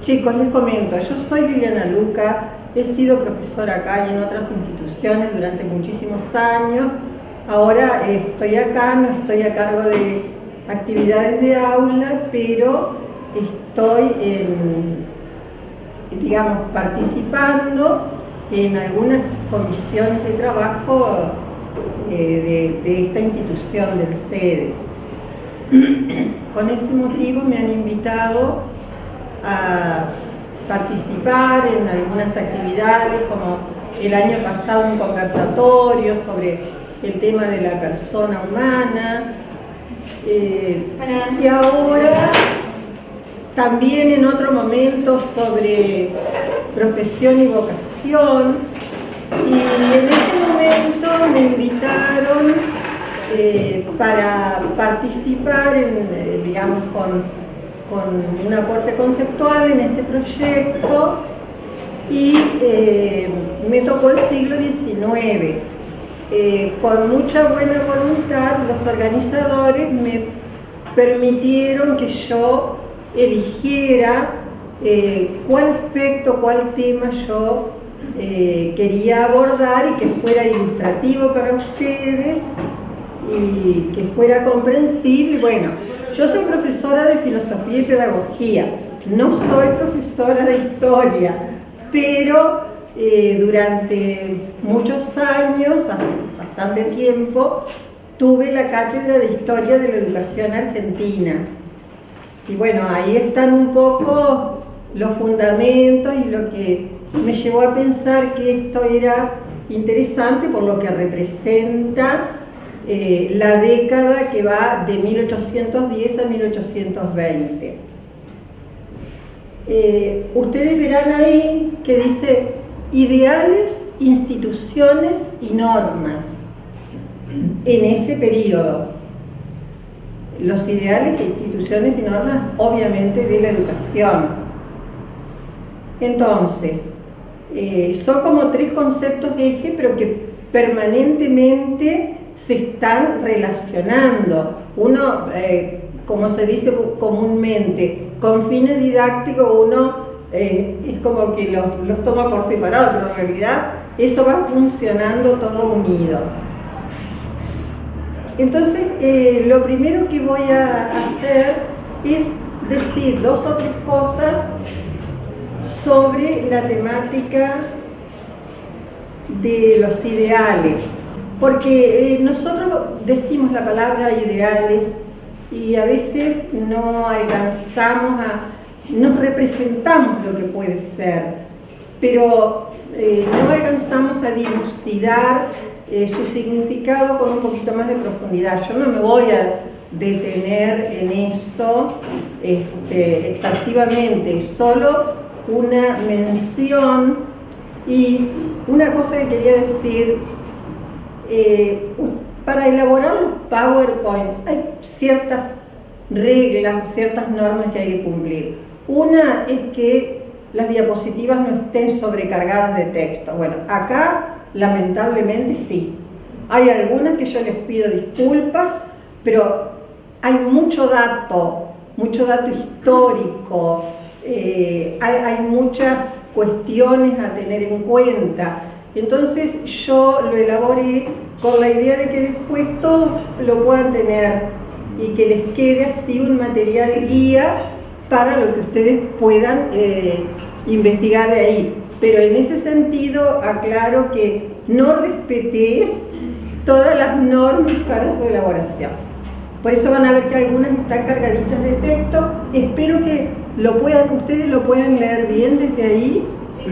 Chicos, les comento, yo soy Liliana Luca, he sido profesora acá y en otras instituciones durante muchísimos años. Ahora estoy acá, no estoy a cargo de actividades de aula, pero estoy, digamos, participando en algunas comisiones de trabajo de esta institución del CEDES. Con ese motivo me han invitado a participar en algunas actividades, como el año pasado un conversatorio sobre el tema de la persona humana, y ahora también en otro momento sobre profesión y vocación, y en este momento me invitaron para participar en, digamos, con un aporte conceptual en este proyecto, y me tocó el siglo XIX. Con mucha buena voluntad los organizadores me permitieron que yo eligiera cuál aspecto, cuál tema yo quería abordar y que fuera ilustrativo para ustedes y que fuera comprensible. Bueno, yo soy profesora de filosofía y pedagogía, no soy profesora de historia, pero durante muchos años, hace bastante tiempo, tuve la cátedra de Historia de la Educación Argentina. Y bueno, ahí están un poco los fundamentos y lo que me llevó a pensar que esto era interesante por lo que representa la década que va de 1810 a 1820. Ustedes verán ahí que dice ideales, instituciones y normas en ese periodo. Los ideales, instituciones y normas, obviamente, de la educación. Entonces, son como tres conceptos eje, pero que permanentemente se están relacionando. Uno, como se dice comúnmente, con fines didácticos uno es como que los toma por separado, pero en realidad eso va funcionando todo unido. Entonces, lo primero que voy a hacer es decir dos o tres cosas sobre la temática de los ideales. Porque nosotros decimos la palabra ideales y a veces no alcanzamos no representamos lo que puede ser, pero no alcanzamos a dilucidar su significado con un poquito más de profundidad. Yo no me voy a detener en eso exhaustivamente, solo una mención y una cosa que quería decir. Para elaborar los PowerPoint hay ciertas reglas, ciertas normas que hay que cumplir. Una es que las diapositivas no estén sobrecargadas de texto. Bueno, acá lamentablemente sí. Hay algunas que yo les pido disculpas, pero hay mucho dato histórico, hay muchas cuestiones a tener en cuenta. Entonces yo lo elaboré con la idea de que después todos lo puedan tener y que les quede así un material guía para lo que ustedes puedan investigar de ahí. Pero en ese sentido aclaro que no respeté todas las normas para su elaboración. Por eso van a ver que algunas están cargaditas de texto. Espero que ustedes lo puedan leer bien desde ahí. Sí.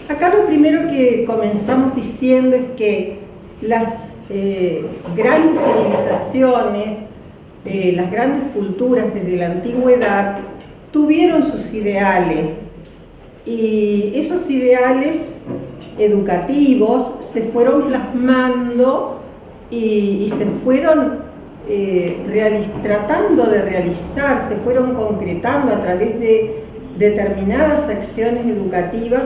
Acá lo primero que comenzamos diciendo es que las grandes civilizaciones, las grandes culturas desde la antigüedad tuvieron sus ideales, y esos ideales educativos se fueron plasmando y se fueron tratando de realizar, se fueron concretando a través de determinadas acciones educativas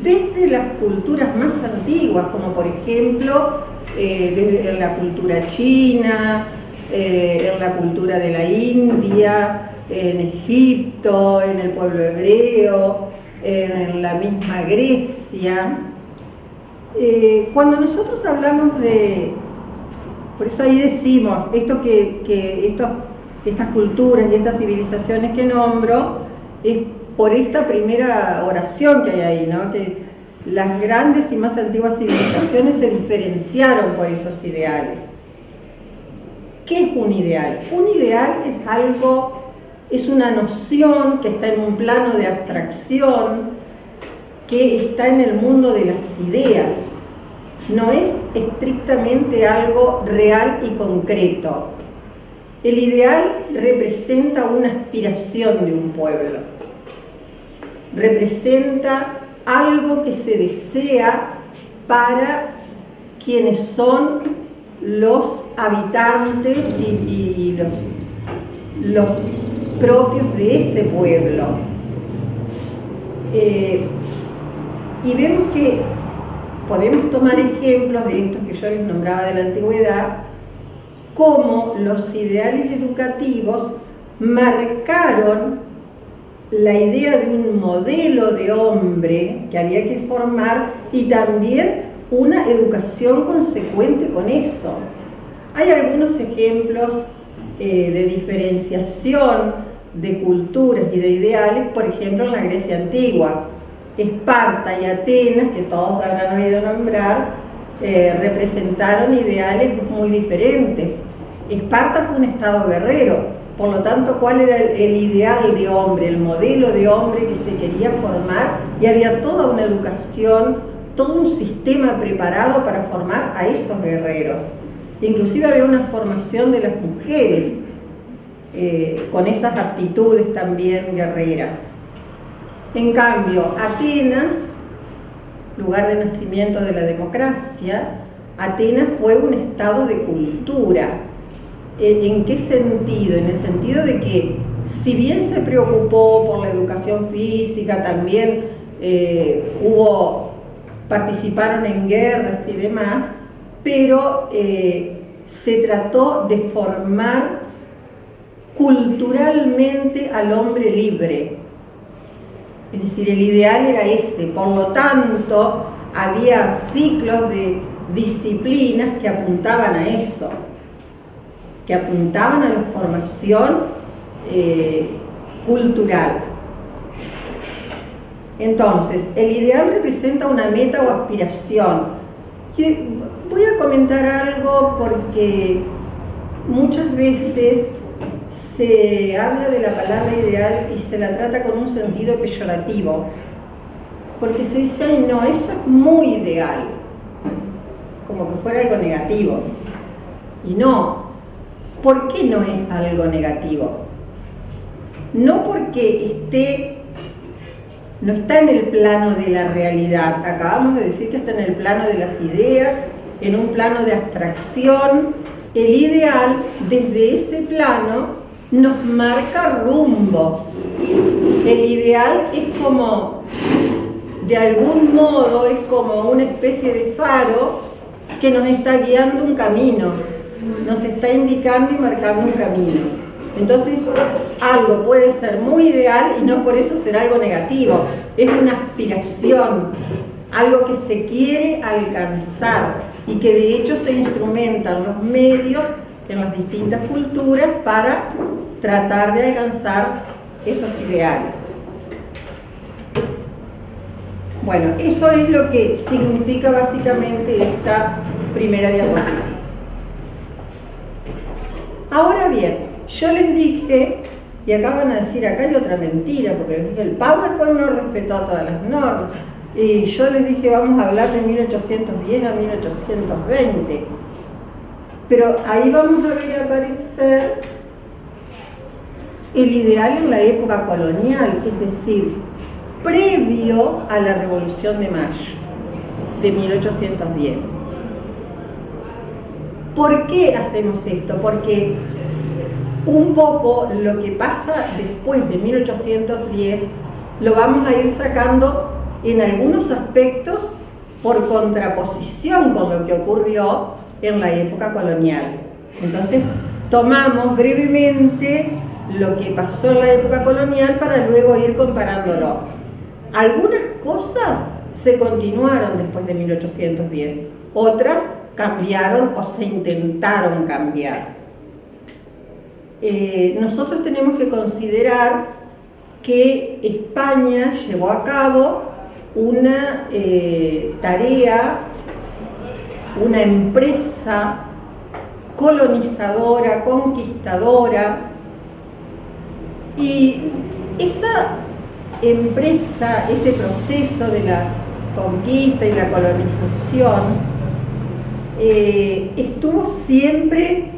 desde las culturas más antiguas, como por ejemplo desde la cultura china, en la cultura de la India, en Egipto, en el pueblo hebreo, en la misma Grecia. Cuando nosotros hablamos de, por eso ahí decimos, estas culturas y estas civilizaciones que nombro, es por esta primera oración que hay ahí, ¿no? Que las grandes y más antiguas civilizaciones se diferenciaron por esos ideales. ¿Qué es un ideal? Un ideal es algo, es una noción que está en un plano de abstracción, que está en el mundo de las ideas. No es estrictamente algo real y concreto. El ideal representa una aspiración de un pueblo. Representa algo que se desea para quienes son los habitantes y los propios de ese pueblo. Y vemos que podemos tomar ejemplos de estos que yo les nombraba de la antigüedad, cómo los ideales educativos marcaron la idea de un modelo de hombre que había que formar y también una educación consecuente con eso. Hay algunos ejemplos de diferenciación de culturas y de ideales, por ejemplo en la Grecia antigua. Esparta y Atenas, que todos habrán oído nombrar, representaron ideales muy diferentes. Esparta fue un estado guerrero, por lo tanto, ¿cuál era el ideal de hombre, el modelo de hombre que se quería formar? Y había toda una educación, todo un sistema preparado para formar a esos guerreros. Inclusive había una formación de las mujeres con esas aptitudes también guerreras. En cambio, Atenas, lugar de nacimiento de la democracia, Atenas fue un estado de cultura. ¿En qué sentido? En el sentido de que, si bien se preocupó por la educación física, también participaron en guerras y demás, pero se trató de formar culturalmente al hombre libre. Es decir, el ideal era ese, por lo tanto, había ciclos de disciplinas que apuntaban a eso, que apuntaban a la formación cultural. Entonces, el ideal representa una meta o aspiración. Voy a comentar algo porque muchas veces se habla de la palabra ideal y se la trata con un sentido peyorativo, porque se dice, ay no, eso es muy ideal, como que fuera algo negativo. Y no. ¿Por qué no es algo negativo? No porque no está en el plano de la realidad. Acabamos de decir que está en el plano de las ideas, en un plano de abstracción. El ideal, desde ese plano, nos marca rumbos. El ideal es como, de algún modo, es como una especie de faro que nos está guiando un camino, nos está indicando y marcando un camino. Entonces, algo puede ser muy ideal y no por eso será algo negativo. Es una aspiración, algo que se quiere alcanzar y que de hecho se instrumentan los medios en las distintas culturas para tratar de alcanzar esos ideales. Bueno, eso es lo que significa básicamente esta primera diapositiva. Ahora bien, yo les dije, y acá van a decir, acá hay otra mentira, porque les dije, el PowerPoint no respetó todas las normas, y yo les dije, vamos a hablar de 1810 a 1820, pero ahí vamos a ver aparecer el ideal en la época colonial, es decir, previo a la Revolución de Mayo de 1810. ¿Por qué hacemos esto? Porque un poco lo que pasa después de 1810 lo vamos a ir sacando en algunos aspectos por contraposición con lo que ocurrió en la época colonial. Entonces, tomamos brevemente lo que pasó en la época colonial para luego ir comparándolo. Algunas cosas se continuaron después de 1810, otras cambiaron o se intentaron cambiar. Nosotros tenemos que considerar que España llevó a cabo una tarea, una empresa colonizadora, conquistadora, y esa empresa, ese proceso de la conquista y la colonización estuvo siempre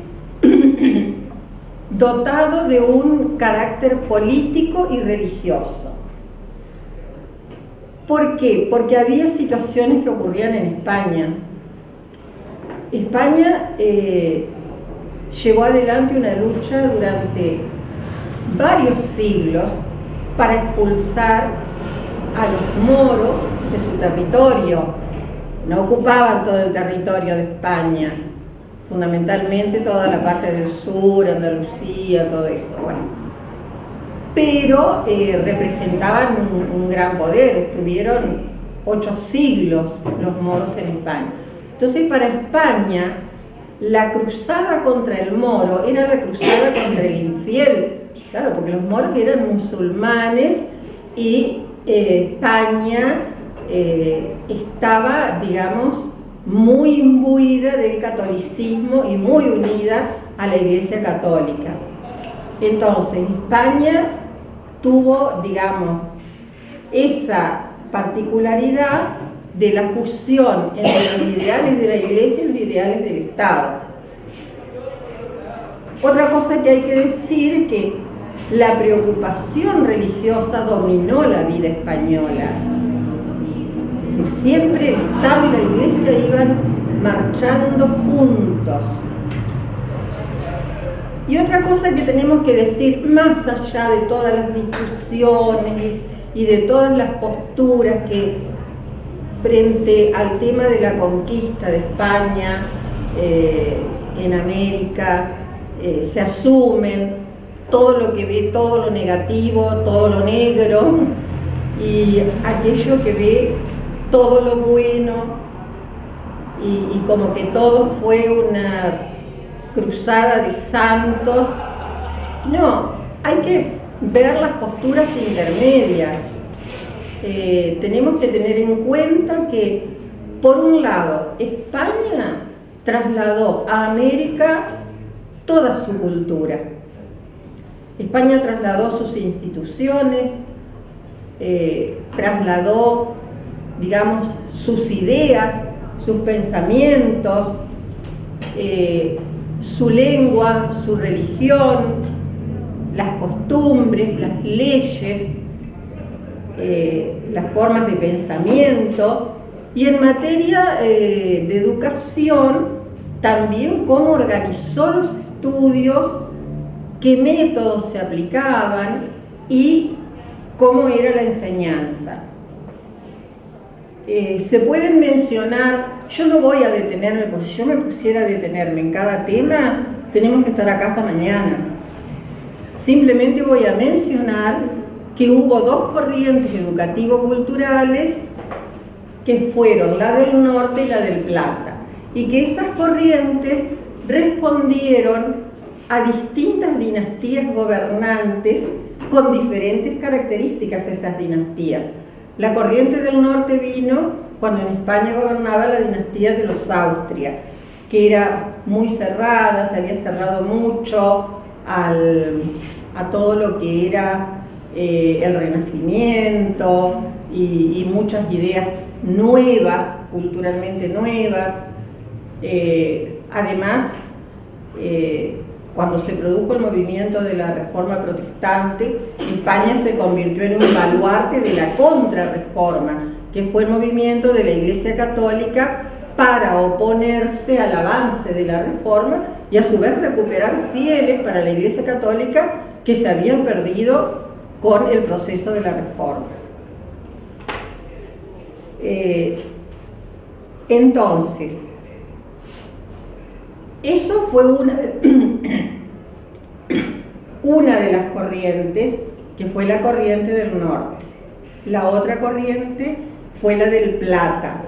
dotado de un carácter político y religioso. ¿Por qué? Porque había situaciones que ocurrían en España. España llevó adelante una lucha durante varios siglos para expulsar a los moros de su territorio. No ocupaban todo el territorio de España, fundamentalmente toda la parte del sur, Andalucía, todo eso. Bueno, pero representaban un gran poder. Estuvieron 8 siglos los moros en España. Entonces, para España, la cruzada contra el moro era la cruzada contra el infiel. Claro, porque los moros eran musulmanes y España estaba, digamos, muy imbuida del catolicismo y muy unida a la Iglesia Católica. Entonces, España tuvo, digamos, esa particularidad de la fusión entre los ideales de la Iglesia y los ideales del Estado. Otra cosa que hay que decir es que la preocupación religiosa dominó la vida española. Es decir, siempre el Estado y la Iglesia iban marchando juntos. Y otra cosa que tenemos que decir, más allá de todas las discusiones y de todas las posturas que frente al tema de la conquista de España en América se asumen, todo lo que ve, todo lo negativo, todo lo negro, y aquello que ve todo lo bueno, y como que todo fue una cruzada de santos. No, hay que ver las posturas intermedias. Tenemos que tener en cuenta que, por un lado, España trasladó a América toda su cultura. España trasladó sus instituciones, trasladó, digamos, sus ideas, sus pensamientos, su lengua, su religión, las costumbres, las leyes, las formas de pensamiento, y en materia de educación también cómo organizó los estudios, qué métodos se aplicaban y cómo era la enseñanza. Se pueden mencionar, yo no voy a detenerme, porque si yo me pusiera a detenerme en cada tema, tenemos que estar acá hasta mañana. Simplemente voy a mencionar que hubo 2 corrientes educativo-culturales que fueron la del Norte y la del Plata, y que esas corrientes respondieron a distintas dinastías gobernantes con diferentes características esas dinastías. La corriente del Norte vino cuando en España gobernaba la dinastía de los Austria, que era muy cerrada, se había cerrado mucho a todo lo que era el Renacimiento y muchas ideas nuevas, culturalmente nuevas. Además, cuando se produjo el movimiento de la Reforma Protestante, España se convirtió en un baluarte de la Contrarreforma, que fue el movimiento de la Iglesia Católica para oponerse al avance de la Reforma y a su vez recuperar fieles para la Iglesia Católica que se habían perdido con el proceso de la Reforma. Entonces, eso fue una de las corrientes, que fue la corriente del norte. La otra corriente fue la del Plata,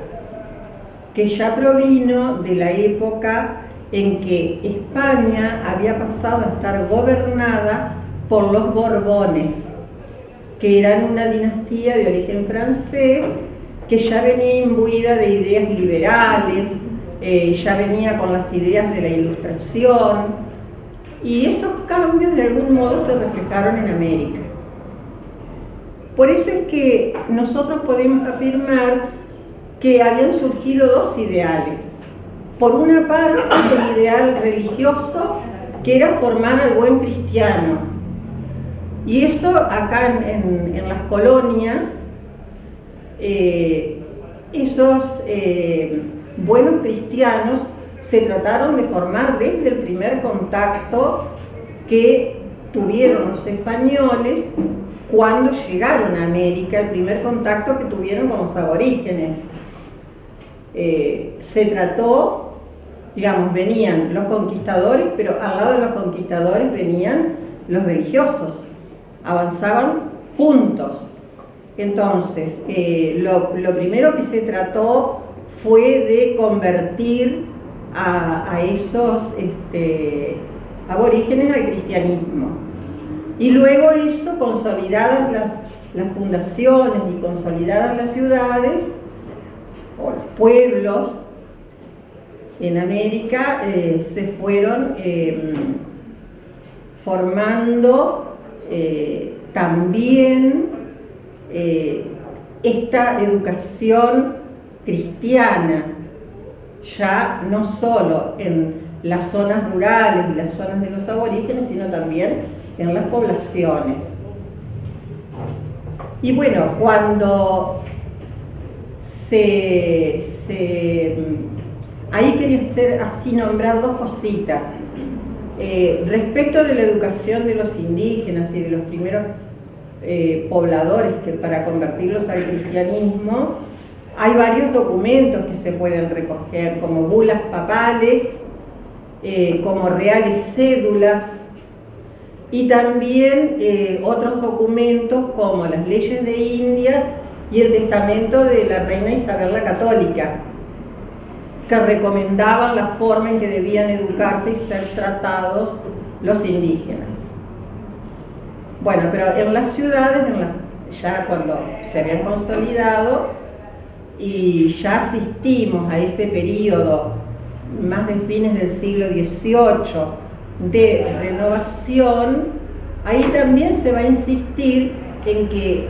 que ya provino de la época en que España había pasado a estar gobernada por los Borbones, que eran una dinastía de origen francés que ya venía imbuida de ideas liberales, ya venía con las ideas de la Ilustración, y esos cambios de algún modo se reflejaron en América. Por eso es que nosotros podemos afirmar que habían surgido dos ideales. Por una parte, el ideal religioso, que era formar al buen cristiano. Y eso acá en las colonias, esos buenos cristianos se trataron de formar desde el primer contacto que tuvieron los españoles cuando llegaron a América, el primer contacto que tuvieron con los aborígenes. Se trató, digamos, venían los conquistadores, pero al lado de los conquistadores venían los religiosos, avanzaban juntos. Entonces, lo primero que se trató fue de convertir a esos aborígenes al cristianismo. Y luego eso, consolidadas las fundaciones y consolidadas las ciudades o los pueblos en América, se fueron formando también esta educación cristiana, ya no solo en las zonas rurales y las zonas de los aborígenes, sino también en las poblaciones. Y bueno, cuando ahí quería hacer así, nombrar dos cositas. Respecto de la educación de los indígenas y de los primeros pobladores que para convertirlos al cristianismo, hay varios documentos que se pueden recoger, como bulas papales, como reales cédulas, y también otros documentos como las leyes de Indias y el testamento de la reina Isabel la Católica, que recomendaban la forma en que debían educarse y ser tratados los indígenas. Bueno, pero en las ciudades, ya cuando se habían consolidado y ya asistimos a ese periodo, más de fines del siglo XVIII, de renovación, ahí también se va a insistir en que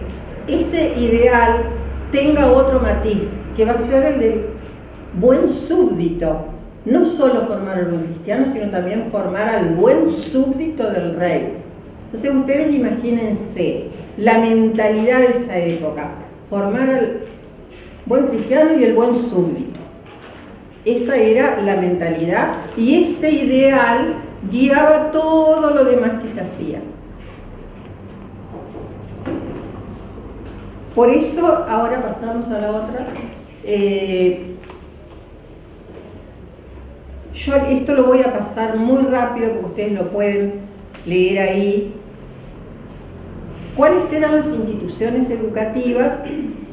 ese ideal tenga otro matiz, que va a ser el del buen súbdito, no solo formar al buen cristiano, sino también formar al buen súbdito del rey. Entonces ustedes imagínense la mentalidad de esa época, formar al buen cristiano y el buen súbdito. Esa era la mentalidad y ese ideal guiaba todo lo demás que se hacía. Por eso, ahora pasamos a la otra. Yo esto lo voy a pasar muy rápido porque ustedes lo pueden leer ahí. ¿Cuáles eran las instituciones educativas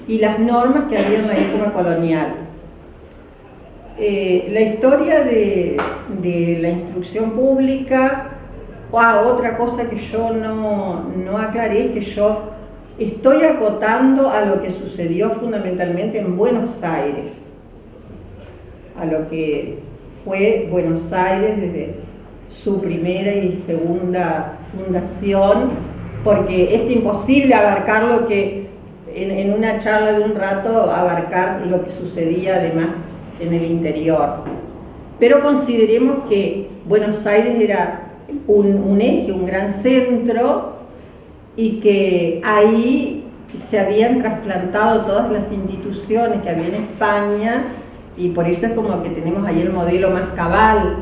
y las normas que había en la época colonial? La historia de la instrucción pública. Otra cosa que yo no aclaré es que yo estoy acotando a lo que sucedió fundamentalmente en Buenos Aires, a lo que fue Buenos Aires desde su primera y segunda fundación, porque es imposible abarcar lo que en una charla de un rato, abarcar lo que sucedía además en el interior. Pero consideremos que Buenos Aires era un eje, un gran centro, y que ahí se habían trasplantado todas las instituciones que había en España, y por eso es como que tenemos ahí el modelo más cabal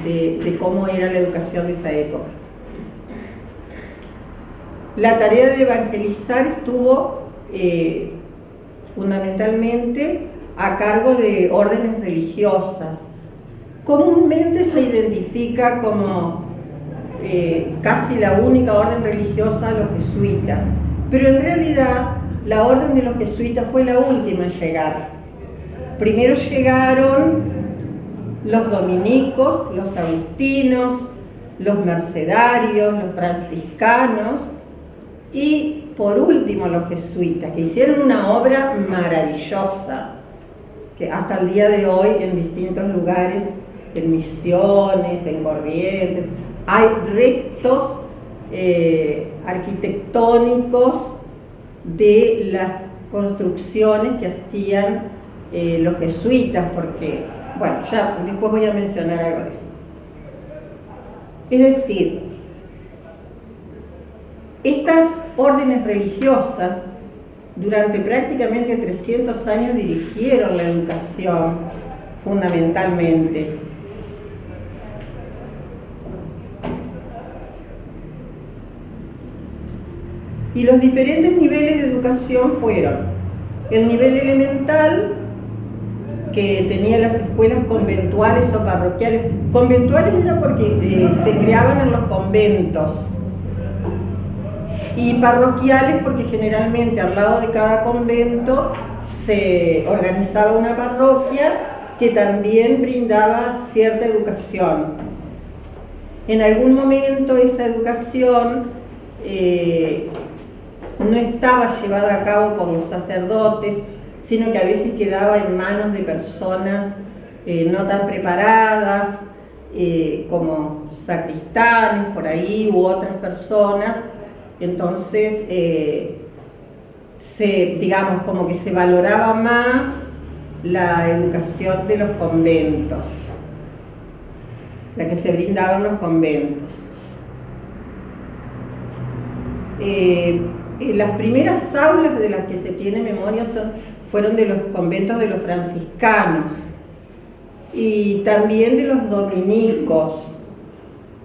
de cómo era la educación de esa época. La tarea de evangelizar estuvo fundamentalmente a cargo de órdenes religiosas. Comúnmente se identifica como casi la única orden religiosa, los jesuitas. Pero en realidad la orden de los jesuitas fue la última en llegar. Primero llegaron los dominicos, los agustinos, los mercedarios, los franciscanos y por último los jesuitas, que hicieron una obra maravillosa, que hasta el día de hoy en distintos lugares, en Misiones, en Corrientes, hay restos arquitectónicos de las construcciones que hacían los jesuitas, porque, bueno, ya después voy a mencionar algo de eso. Es decir, estas órdenes religiosas durante prácticamente 300 años dirigieron la educación fundamentalmente. Y los diferentes niveles de educación fueron el nivel elemental, que tenía las escuelas conventuales o parroquiales. Conventuales era porque se creaban en los conventos, y parroquiales porque generalmente al lado de cada convento se organizaba una parroquia que también brindaba cierta educación. En algún momento esa educación no estaba llevada a cabo por los sacerdotes, sino que a veces quedaba en manos de personas no tan preparadas, como sacristanes por ahí u otras personas. Entonces, digamos, como que se valoraba más la educación de los conventos, la que se brindaba en los conventos. Las primeras aulas de las que se tiene memoria fueron de los conventos de los franciscanos y también de los dominicos,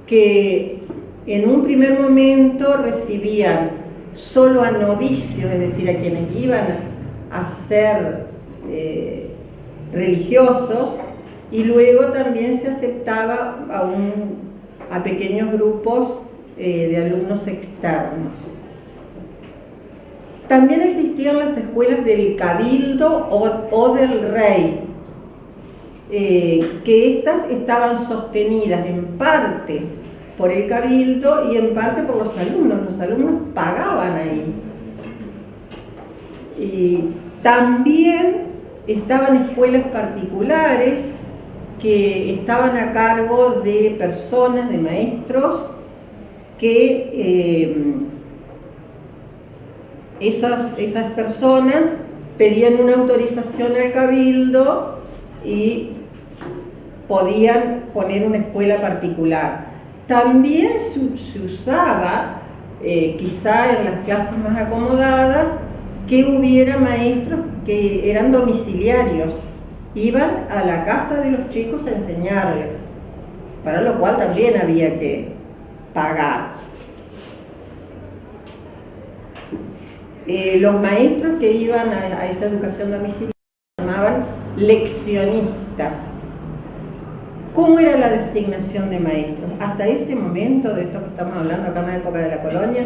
que en un primer momento recibían solo a novicios, es decir, a quienes iban a ser religiosos, y luego también se aceptaba a pequeños grupos de alumnos externos. También existían las escuelas del cabildo o del rey, que estas estaban sostenidas en parte por el cabildo y en parte por los alumnos. Los alumnos pagaban ahí. Y también estaban escuelas particulares que estaban a cargo de personas, de maestros, que esas personas pedían una autorización al cabildo y podían poner una escuela particular. También se usaba, quizá en las clases más acomodadas, que hubiera maestros que eran domiciliarios, iban a la casa de los chicos a enseñarles, para lo cual también había que pagar. Los maestros que iban a esa educación domiciliaria se llamaban leccionistas. ¿Cómo era la designación de maestros? Hasta ese momento, de esto que estamos hablando acá en la época de la colonia,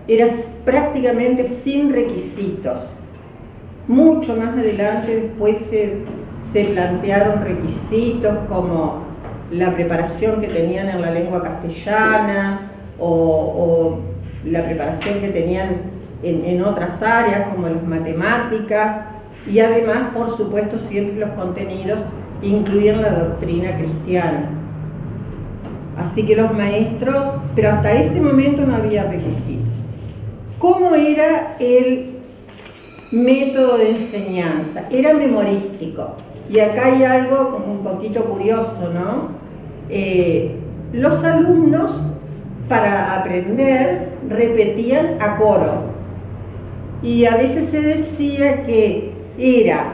era prácticamente sin requisitos. Mucho más adelante después se plantearon requisitos como la preparación que tenían en la lengua castellana o la preparación que tenían en otras áreas como las matemáticas, y además, por supuesto, siempre los contenidos incluyen la doctrina cristiana. Así que los maestros, pero hasta ese momento no había requisitos. ¿Cómo era el método de enseñanza? Era memorístico. Y acá hay algo como un poquito curioso, ¿no? Los alumnos, para aprender, repetían a coro. Y a veces se decía que era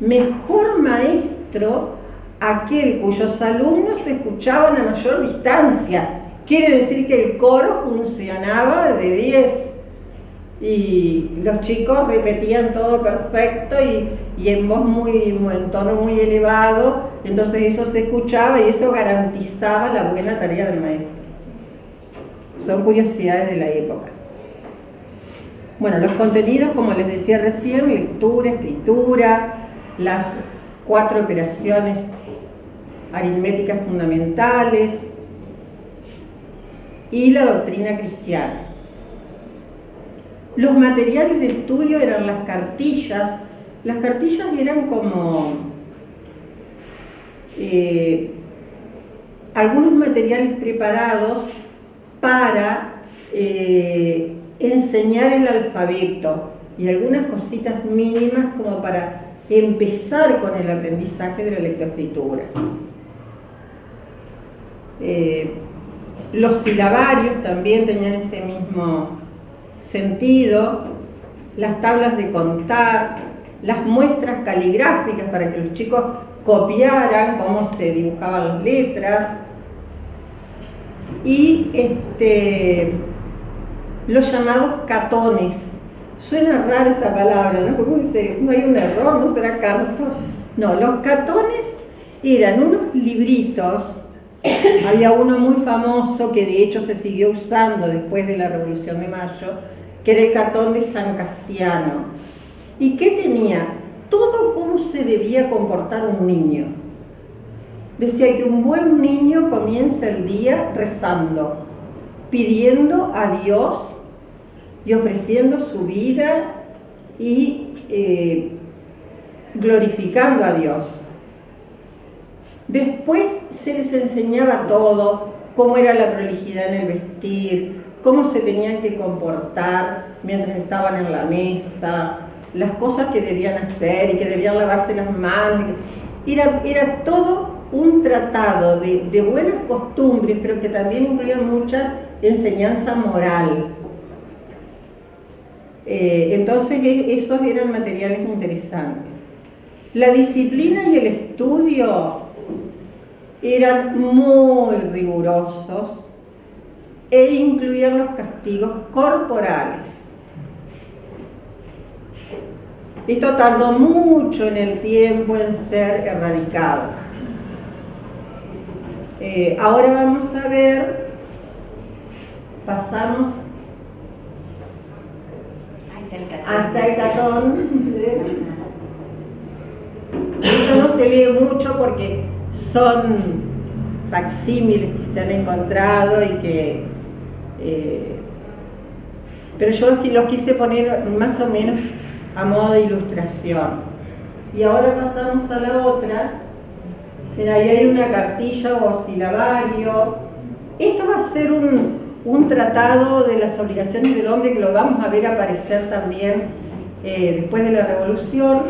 mejor maestro aquel cuyos alumnos escuchaban a mayor distancia. Quiere decir que el coro funcionaba de 10 y los chicos repetían todo perfecto y en voz en tono muy elevado, entonces eso se escuchaba y eso garantizaba la buena tarea del maestro. son curiosidades de la época. Bueno, los contenidos, como les decía recién, lectura, escritura, las 4 operaciones aritméticas fundamentales y la doctrina cristiana. Los materiales de estudio eran las cartillas. Las cartillas eran como algunos materiales preparados para enseñar el alfabeto y algunas cositas mínimas como para empezar con el aprendizaje de la lectoescritura. Los silabarios también tenían ese mismo sentido, las tablas de contar, las muestras caligráficas para que los chicos copiaran cómo se dibujaban las letras, y los llamados catones. Suena rara esa palabra, ¿no? Porque uno dice, no hay un error, no será cartón. No, los catones eran unos libritos. Había uno muy famoso que de hecho se siguió usando después de la Revolución de Mayo, que era el catón de San Casiano. ¿Y qué tenía? Todo cómo se debía comportar un niño. Decía que un buen niño comienza el día rezando, pidiendo a Dios y ofreciendo su vida y glorificando a Dios. Después se les enseñaba todo, cómo era la prolijidad en el vestir, cómo se tenían que comportar mientras estaban en la mesa, las cosas que debían hacer y que debían lavarse las manos. Era todo un tratado de buenas costumbres, pero que también incluían mucha enseñanza moral. Entonces esos eran materiales interesantes. La disciplina y el estudio eran muy rigurosos e incluían los castigos corporales. Esto tardó mucho en el tiempo en ser erradicado. Ahora vamos a ver, pasamos hasta el catón. Esto no se lee mucho porque son facsímiles que se han encontrado y que pero yo los quise poner más o menos a modo de ilustración. Y ahora pasamos a la otra. Mira, ahí hay una cartilla o silabario. Esto va a ser un tratado de las obligaciones del hombre que lo vamos a ver aparecer también después de la Revolución.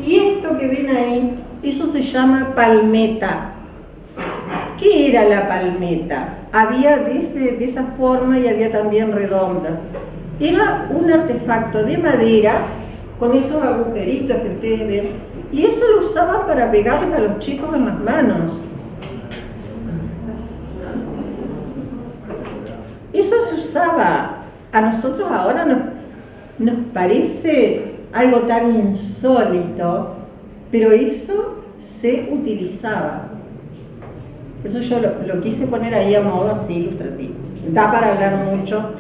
Y esto que ven ahí, eso se llama palmeta. ¿Qué era la palmeta? Había de esa forma y había también redondas. Era un artefacto de madera con esos agujeritos que ustedes ven, y eso lo usaban para pegarles a los chicos en las manos. Eso se usaba. A nosotros ahora nos parece algo tan insólito, pero eso se utilizaba. Por eso yo lo quise poner ahí a modo así ilustrativo. Da para hablar mucho.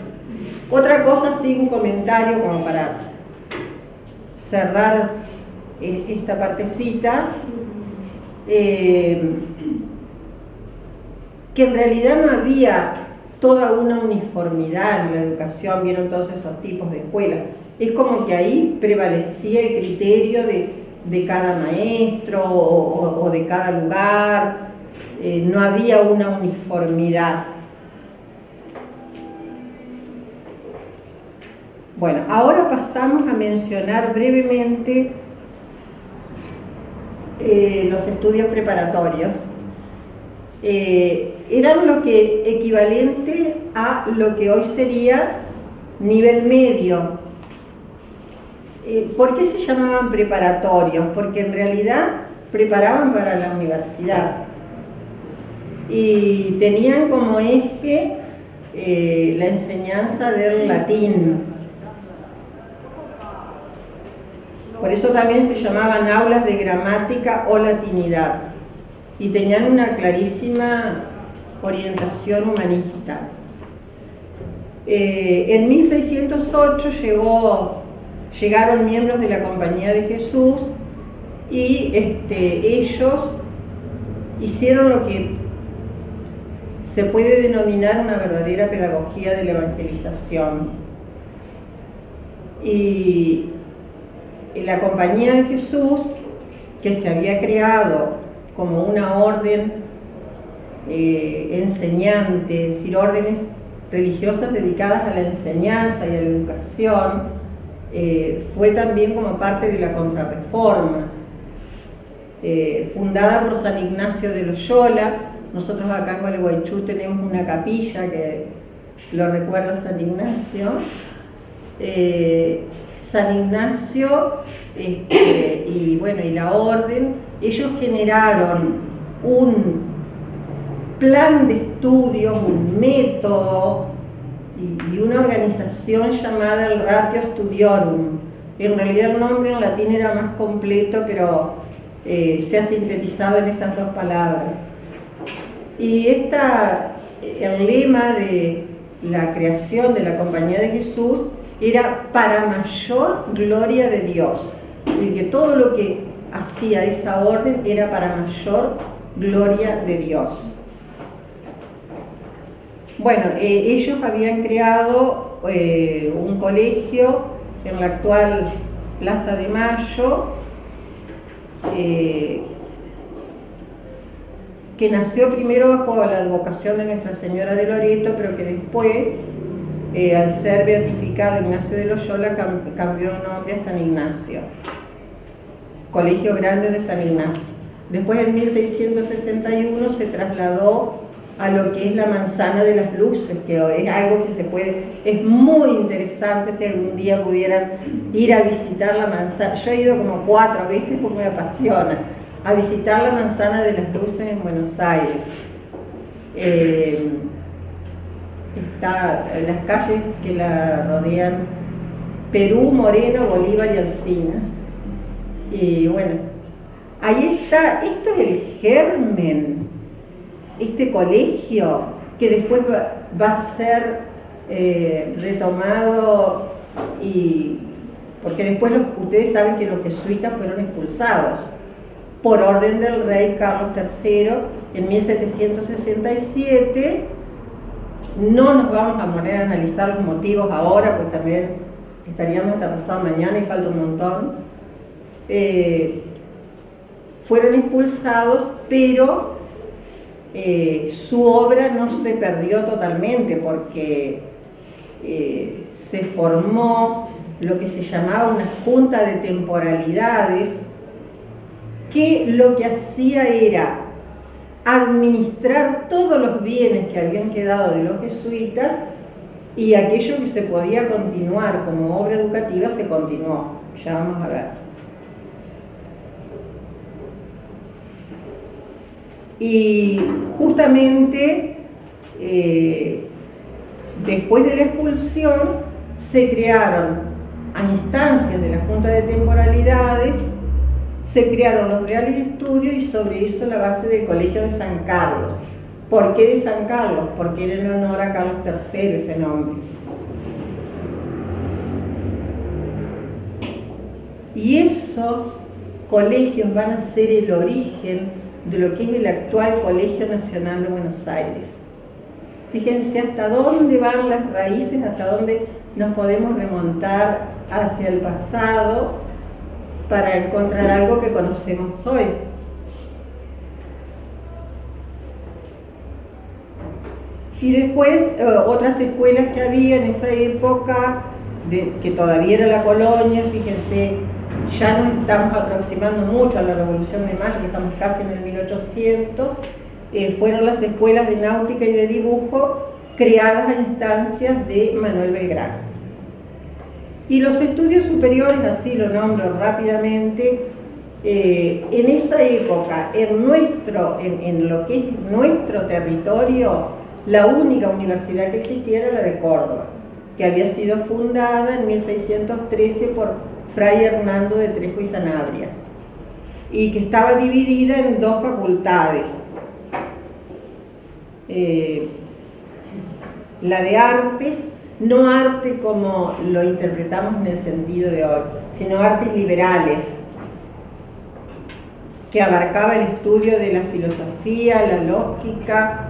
Otra cosa, sí, un comentario como para cerrar esta partecita, que en realidad no había toda una uniformidad en la educación. Vieron todos esos tipos de escuelas. Es como que ahí prevalecía el criterio de cada maestro o de cada lugar. No había una uniformidad. Bueno, ahora pasamos a mencionar brevemente los estudios preparatorios. Eran lo que equivalente a lo que hoy sería nivel medio. ¿Por qué se llamaban preparatorios? Porque en realidad preparaban para la universidad y tenían como eje la enseñanza del latín. Por eso también se llamaban aulas de gramática o latinidad, y tenían una clarísima orientación humanista. En 1608 llegaron miembros de la Compañía de Jesús y ellos hicieron lo que se puede denominar una verdadera pedagogía de la evangelización. Y la Compañía de Jesús, que se había creado como una orden enseñante, es decir, órdenes religiosas dedicadas a la enseñanza y a la educación, fue también como parte de la Contrarreforma, fundada por San Ignacio de Loyola. Nosotros acá en Gualeguaychú tenemos una capilla que lo recuerda San Ignacio. San Ignacio y la orden, ellos generaron un plan de estudios, un método y una organización llamada el Ratio Studiorum. En realidad el nombre en latín era más completo, pero se ha sintetizado en esas dos palabras. Y el lema de la creación de la Compañía de Jesús era para mayor gloria de Dios, y que todo lo que hacía esa orden era para mayor gloria de Dios. Bueno, ellos habían creado un colegio en la actual Plaza de Mayo, que nació primero bajo la advocación de Nuestra Señora de Loreto, pero que después, al ser beatificado Ignacio de Loyola, cambió el nombre a San Ignacio, Colegio Grande de San Ignacio. Después, en 1661, se trasladó a lo que es la Manzana de las Luces, que es algo que es muy interesante si algún día pudieran ir a visitar la manzana. Yo he ido como 4 veces porque me apasiona, a visitar la Manzana de las Luces en Buenos Aires. Está las calles que la rodean: Perú, Moreno, Bolívar y Alsina. Y bueno, ahí está, esto es el germen, este colegio que después va a ser retomado, porque después ustedes saben que los jesuitas fueron expulsados por orden del rey Carlos III en 1767. No nos vamos a poner a analizar los motivos ahora, pues también estaríamos hasta pasado mañana y falta un montón. Fueron expulsados, pero su obra no se perdió totalmente, porque se formó lo que se llamaba una junta de temporalidades, que lo que hacía era administrar todos los bienes que habían quedado de los jesuitas, y aquello que se podía continuar como obra educativa se continuó. Ya vamos a ver. Y justamente después de la expulsión se crearon, a instancias de la Junta de Temporalidades, se crearon los Reales Estudios, y sobre eso la base del Colegio de San Carlos. ¿Por qué de San Carlos? Porque era en honor a Carlos III ese nombre. Y esos colegios van a ser el origen de lo que es el actual Colegio Nacional de Buenos Aires. Fíjense hasta dónde van las raíces, hasta dónde nos podemos remontar hacia el pasado para encontrar algo que conocemos hoy. Y después otras escuelas que había en esa época, que todavía era la colonia, fíjense, ya nos estamos aproximando mucho a la Revolución de Mayo, que estamos casi en el 1800, fueron las escuelas de náutica y de dibujo creadas a instancias de Manuel Belgrano. Y los estudios superiores, así lo nombro rápidamente, en esa época, en lo que es nuestro territorio, la única universidad que existía era la de Córdoba, que había sido fundada en 1613 por Fray Hernando de Trejo y Sanabria, y que estaba dividida en 2 facultades. La de Artes no arte como lo interpretamos en el sentido de hoy, sino artes liberales, que abarcaba el estudio de la filosofía, la lógica,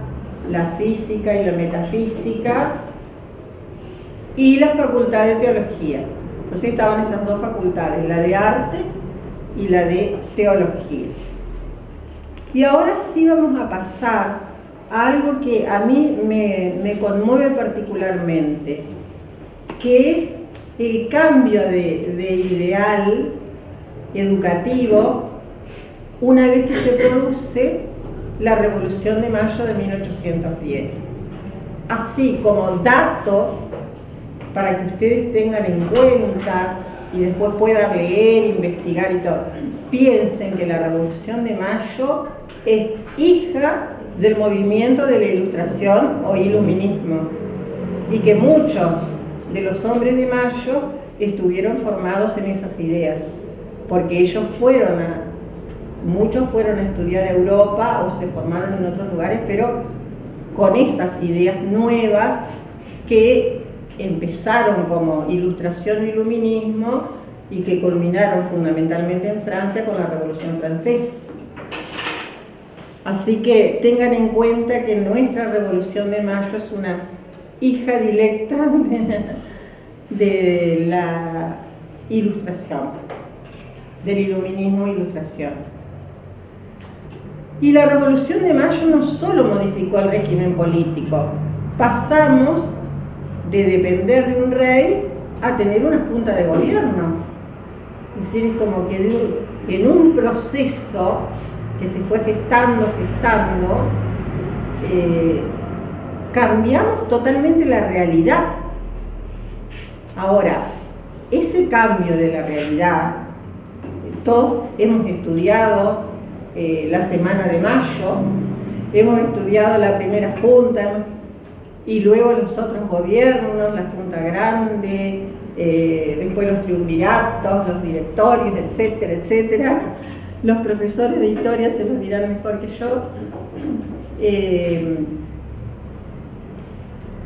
la física y la metafísica, y la facultad de teología. Entonces estaban esas dos facultades, la de artes y la de teología. Y ahora sí vamos a pasar a algo que a mí me conmueve particularmente, que es el cambio de ideal educativo una vez que se produce la Revolución de Mayo de 1810. Así como dato, para que ustedes tengan en cuenta y después puedan leer, investigar y todo, piensen que la Revolución de Mayo es hija del movimiento de la Ilustración o Iluminismo, y que muchos de los hombres de Mayo estuvieron formados en esas ideas, porque ellos muchos fueron a estudiar a Europa o se formaron en otros lugares, pero con esas ideas nuevas que empezaron como Ilustración e Iluminismo y que culminaron fundamentalmente en Francia con la Revolución Francesa. Así que tengan en cuenta que nuestra Revolución de Mayo es una hija directa de la Ilustración, del Iluminismo e Ilustración. Y la Revolución de Mayo no solo modificó el régimen político, pasamos de depender de un rey a tener una junta de gobierno. Es decir, es como que en un proceso que se fue gestando, cambiamos totalmente la realidad. Ahora, ese cambio de la realidad, todos hemos estudiado la Semana de Mayo, hemos estudiado la primera junta y luego los otros gobiernos, la Junta Grande, después los triunviratos, los directorios, etcétera, etcétera. Los profesores de historia se los dirán mejor que yo.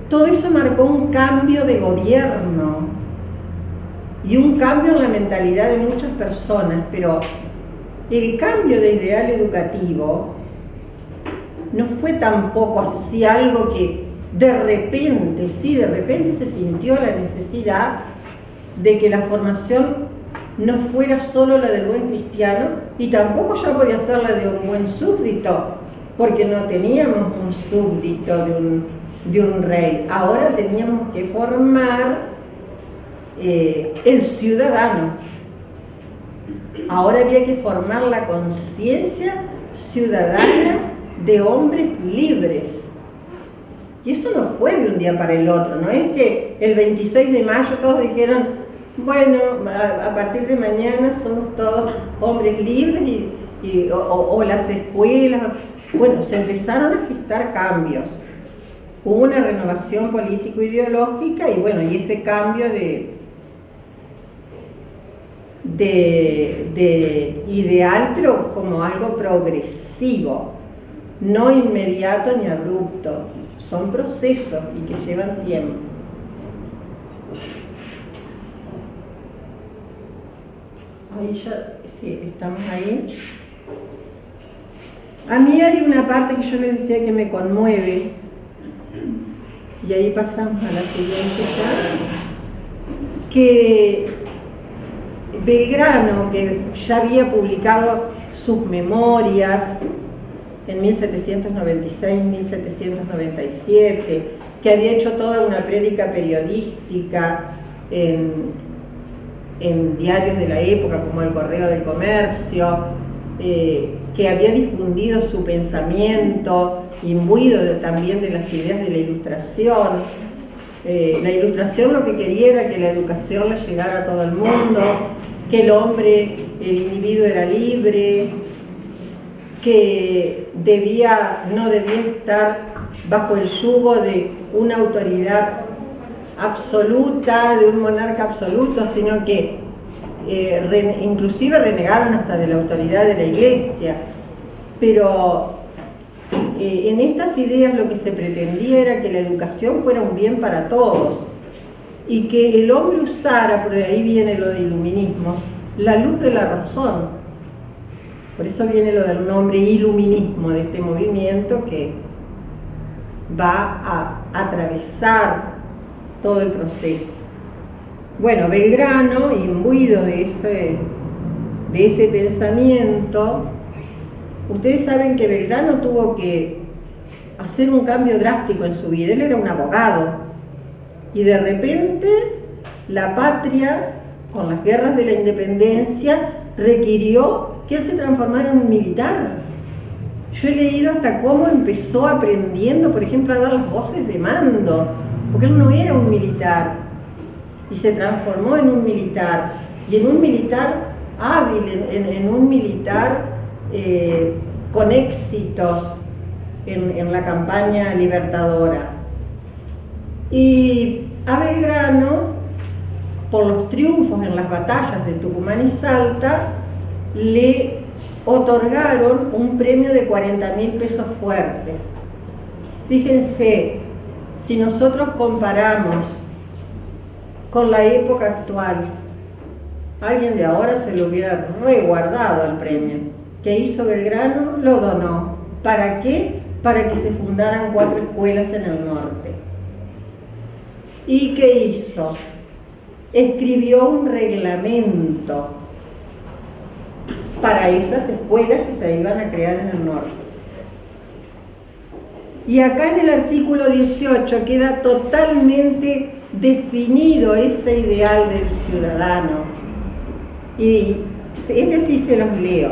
Todo eso marcó un cambio de gobierno y un cambio en la mentalidad de muchas personas, pero el cambio de ideal educativo no fue tampoco así algo que de repente se sintió la necesidad de que la formación no fuera solo la del buen cristiano, y tampoco ya podía ser la de un buen súbdito, porque no teníamos un súbdito de un rey. Ahora teníamos que formar el ciudadano. Ahora había que formar la conciencia ciudadana de hombres libres. Y eso no fue de un día para el otro, no es que el 26 de mayo todos dijeron, bueno, a partir de mañana somos todos hombres libres o las escuelas. Bueno, se empezaron a gestar cambios. Hubo una renovación político-ideológica y bueno, y ese cambio de ideal, pero como algo progresivo, no inmediato ni abrupto. Son procesos y que llevan tiempo. Ahí ya, sí, estamos ahí. A mí hay una parte que yo les decía que me conmueve, y ahí pasamos a la siguiente ya, que Belgrano, que ya había publicado sus memorias en 1796-1797, que había hecho toda una prédica periodística en diarios de la época como el Correo del Comercio, que había difundido su pensamiento, imbuido también de las ideas de la Ilustración. La Ilustración lo que quería era que la educación le llegara a todo el mundo, que el hombre, el individuo era libre, que no debía estar bajo el yugo de una autoridad absoluta, de un monarca absoluto, sino que inclusive renegaron hasta de la autoridad de la Iglesia. Pero en estas ideas lo que se pretendía era que la educación fuera un bien para todos, y que el hombre usara, por ahí viene lo de iluminismo, la luz de la razón. Por eso viene lo del nombre iluminismo de este movimiento que va a atravesar todo el proceso. Bueno, Belgrano, imbuido de ese pensamiento, ustedes saben que Belgrano tuvo que hacer un cambio drástico en su vida. Él era un abogado y de repente la patria, con las guerras de la independencia, requirió que él se transformara en un militar. Yo he leído hasta cómo empezó aprendiendo, por ejemplo, a dar las voces de mando, porque él no era un militar y se transformó en un militar, y en un militar hábil, en un militar con éxitos en la campaña libertadora. Y a Belgrano, por los triunfos en las batallas de Tucumán y Salta, le otorgaron un premio de 40.000 pesos fuertes. Fíjense, si nosotros comparamos con la época actual, alguien de ahora se lo hubiera reguardado el premio. ¿Qué hizo Belgrano? Lo donó. ¿Para qué? Para que se fundaran 4 escuelas en el norte. ¿Y qué hizo? Escribió un reglamento para esas escuelas que se iban a crear en el norte. Y acá en el artículo 18 queda totalmente definido ese ideal del ciudadano. Y este sí se los leo.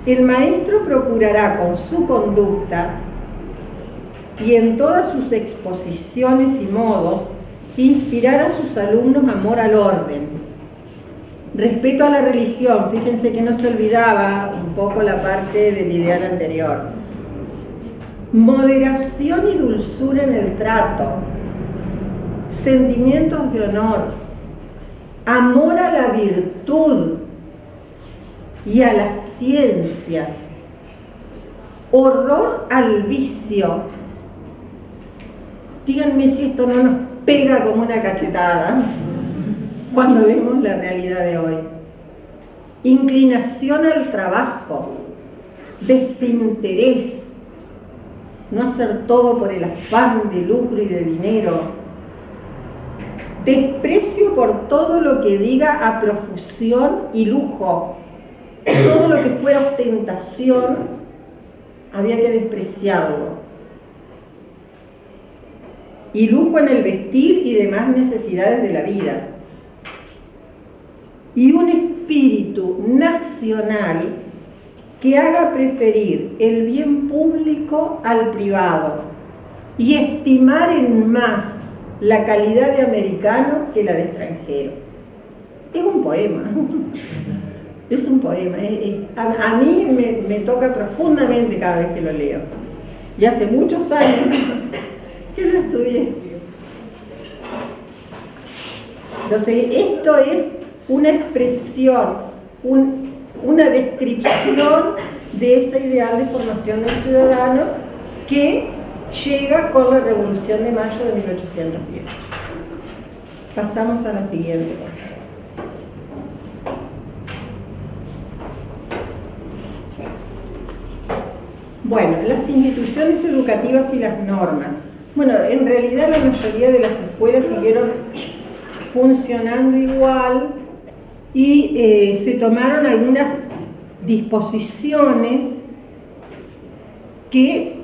El maestro procurará con su conducta y en todas sus exposiciones y modos inspirar a sus alumnos amor al orden, respeto a la religión. Fíjense que no se olvidaba un poco la parte del ideal anterior. Moderación y dulzura en el trato, sentimientos de honor, amor a la virtud y a las ciencias, horror al vicio. Díganme si esto no nos pega como una cachetada cuando vemos la realidad de hoy. Inclinación al trabajo, desinterés, no hacer todo por el afán de lucro y de dinero, desprecio por todo lo que diga a profusión y lujo. Todo lo que fuera ostentación había que despreciarlo. Y lujo en el vestir y demás necesidades de la vida. Y un espíritu nacional que haga preferir el bien público al privado y estimar en más la calidad de americano que la de extranjero. Es un poema. Es un poema. A mí me toca profundamente cada vez que lo leo. Y hace muchos años que lo estudié. Entonces, esto es una expresión, una descripción de ese ideal de formación del ciudadano que llega con la Revolución de Mayo de 1810. Pasamos a la siguiente cosa. Bueno, las instituciones educativas y las normas. Bueno, en realidad la mayoría de las escuelas siguieron funcionando igual y se tomaron algunas disposiciones que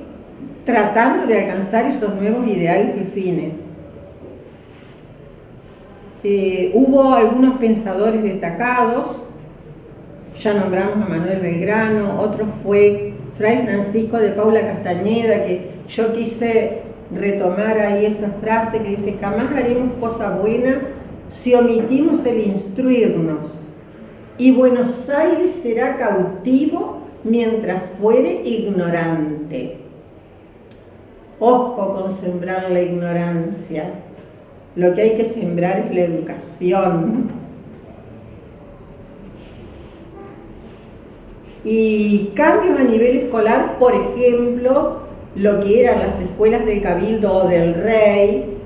tratando de alcanzar esos nuevos ideales y fines. Hubo algunos pensadores destacados, ya nombramos a Manuel Belgrano, otro fue Fray Francisco de Paula Castañeda, que yo quise retomar ahí esa frase que dice: jamás haremos cosa buena si omitimos el instruirnos, y Buenos Aires será cautivo mientras fuere ignorante. Ojo con sembrar la ignorancia, lo que hay que sembrar es la educación. Y cambios a nivel escolar, por ejemplo, lo que eran las escuelas del Cabildo o del Rey,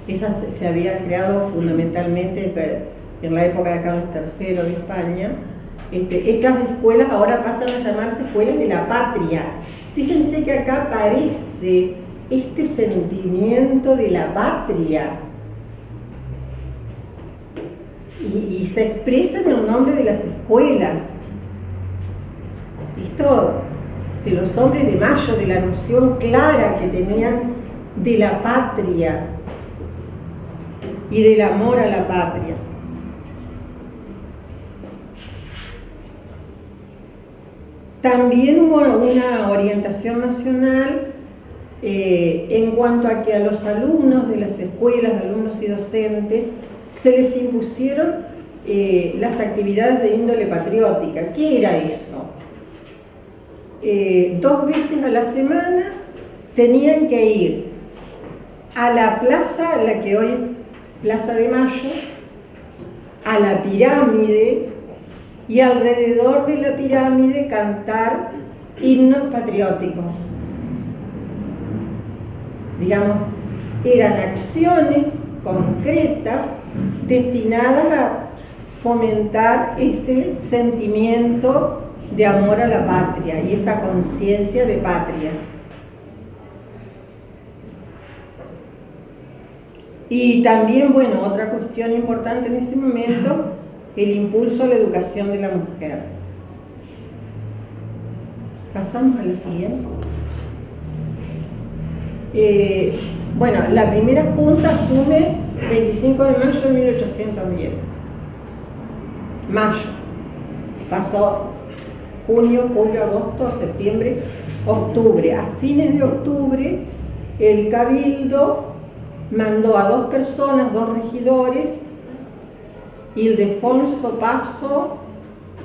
Esas se habían creado fundamentalmente en la época de Carlos III de España. Estas escuelas ahora pasan a llamarse escuelas de la patria. Fíjense que acá aparece este sentimiento de la patria y se expresa en el nombre de las escuelas. Esto de los hombres de Mayo, de la noción clara que tenían de la patria y del amor a la patria. También hubo una orientación nacional en cuanto a que a los alumnos de las escuelas, alumnos y docentes, se les impusieron las actividades de índole patriótica. ¿Qué era eso? 2 veces a la semana tenían que ir a la plaza, la que hoy es Plaza de Mayo, a la pirámide, y alrededor de la pirámide cantar himnos patrióticos. Digamos, eran acciones concretas destinadas a fomentar ese sentimiento de amor a la patria y esa conciencia de patria. Y también, bueno, otra cuestión importante en ese momento, el impulso a la educación de la mujer. Pasamos a la siguiente. Bueno, la primera junta asume 25 de mayo de 1810. Mayo. Pasó junio, julio, agosto, septiembre, octubre. A fines de octubre, el Cabildo mandó a 2 personas, 2 regidores, Ildefonso Paso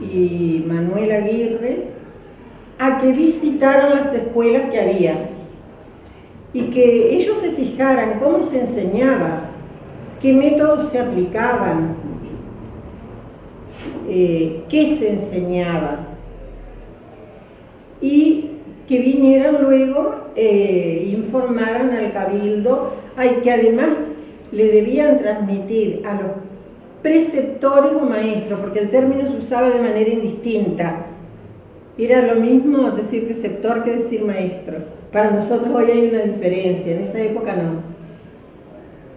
y Manuel Aguirre, a que visitaran las escuelas que había y que ellos se fijaran cómo se enseñaba, qué métodos se aplicaban, qué se enseñaba, y que vinieran luego informaran al Cabildo, que además le debían transmitir a los preceptores o maestros, porque el término se usaba de manera indistinta. Era lo mismo decir preceptor que decir maestro. Para nosotros hoy hay una diferencia, en esa época no.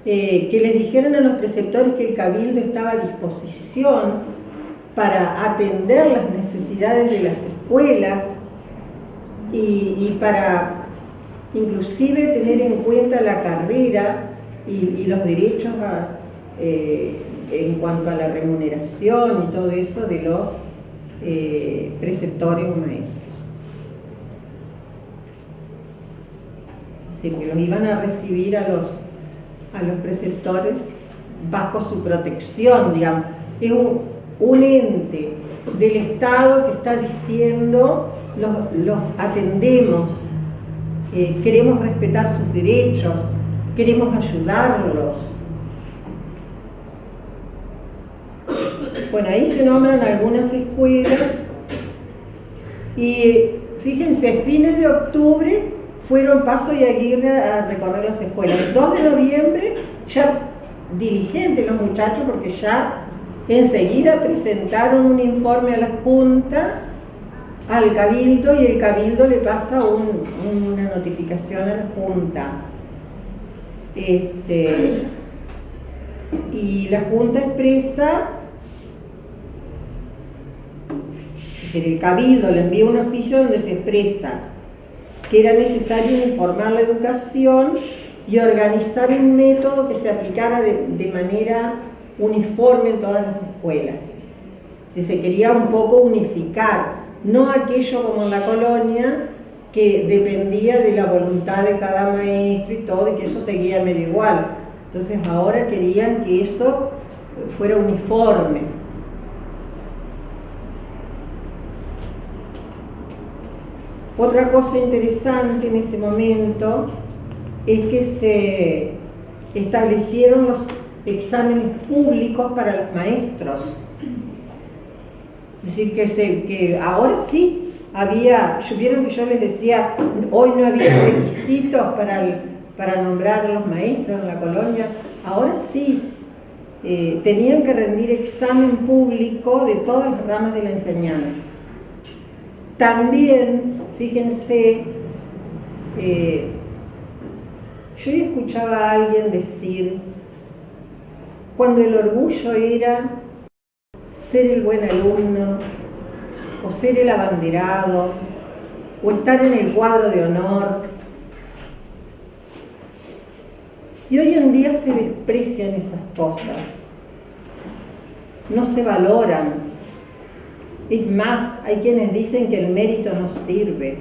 Que les dijeran a los preceptores que el Cabildo estaba a disposición para atender las necesidades de las escuelas y para inclusive tener en cuenta la carrera y los derechos en cuanto a la remuneración y todo eso de los preceptores o maestros. Es decir, que los iban a recibir a los preceptores bajo su protección, digamos. Es un ente del Estado que está diciendo, los atendemos, queremos respetar sus derechos, queremos ayudarlos. Bueno, ahí se nombran algunas escuelas y fíjense, fines de octubre fueron Paso y Aguirre a recorrer las escuelas. El 2 de noviembre ya diligentes los muchachos, porque ya enseguida presentaron un informe a la Junta, al Cabildo, y el Cabildo le pasa una notificación a la Junta. Y la Junta expresa, el Cabildo le envía un oficio donde se expresa que era necesario uniformar la educación y organizar un método que se aplicara de manera uniforme en todas las escuelas. Si se quería un poco unificar, no aquello como en la colonia, que dependía de la voluntad de cada maestro y todo, y que eso seguía medio igual. Entonces ahora querían que eso fuera uniforme. Otra cosa interesante en ese momento es que se establecieron los exámenes públicos para los maestros. Es decir, que ahora sí vieron que yo les decía, hoy no había requisitos para nombrar a los maestros en la colonia. Ahora sí, tenían que rendir examen público de todas las ramas de la enseñanza. También, fíjense, yo escuchaba a alguien decir, cuando el orgullo era ser el buen alumno, o ser el abanderado, o estar en el cuadro de honor. Y hoy en día se desprecian esas cosas, no se valoran. Es más, hay quienes dicen que el mérito no sirve.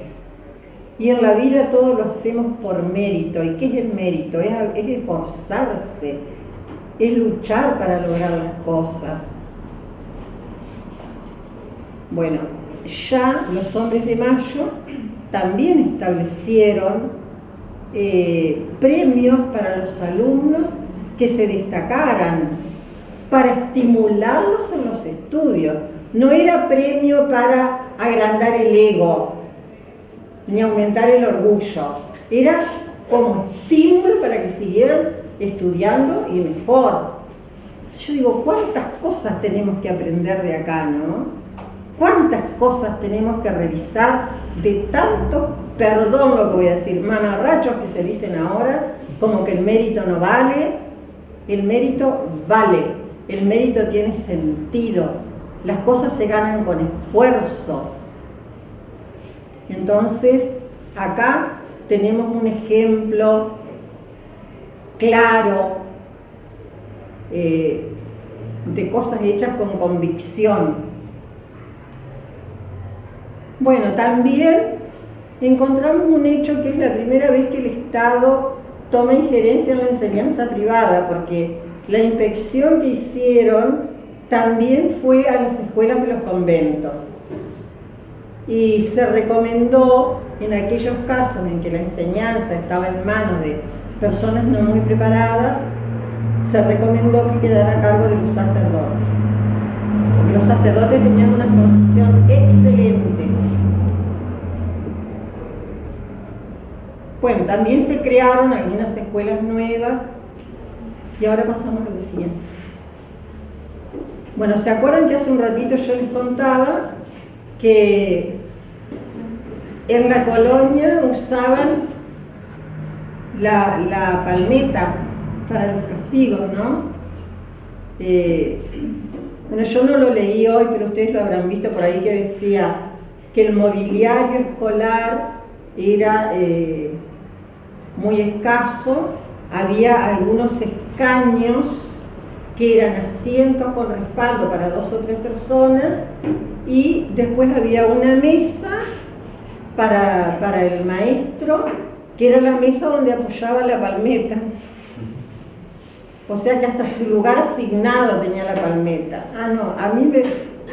Y en la vida todo lo hacemos por mérito. ¿Y qué es el mérito? Es esforzarse, es luchar para lograr las cosas. Bueno, ya los hombres de Mayo también establecieron premios para los alumnos que se destacaran, para estimularlos en los estudios. No era premio para agrandar el ego, ni aumentar el orgullo. Era como estímulo para que siguieran estudiando y mejor. Yo digo, ¿cuántas cosas tenemos que aprender de acá, no? ¿Cuántas cosas tenemos que revisar de tanto, perdón lo que voy a decir, mamarrachos que se dicen ahora, como que el mérito no vale? El mérito vale, el mérito tiene sentido, las cosas se ganan con esfuerzo. Entonces, acá tenemos un ejemplo claro de cosas hechas con convicción. Bueno, también encontramos un hecho que es la primera vez que el Estado toma injerencia en la enseñanza privada, porque la inspección que hicieron también fue a las escuelas de los conventos. Y se recomendó, en aquellos casos en que la enseñanza estaba en manos de personas no muy preparadas, se recomendó que quedara a cargo de los sacerdotes. Porque los sacerdotes tenían una formación excelente. Bueno, también se crearon algunas escuelas nuevas y ahora pasamos a lo siguiente. Bueno, ¿se acuerdan que hace un ratito yo les contaba que en la colonia usaban la palmeta para los castigos, ¿no? Bueno, yo no lo leí hoy, pero ustedes lo habrán visto por ahí, que decía que el mobiliario escolar era muy escaso, había algunos escaños que eran asientos con respaldo para 2 o 3 personas, y después había una mesa para el maestro, que era la mesa donde apoyaba la palmeta. O sea que hasta su lugar asignado tenía la palmeta. Ah, no, a mí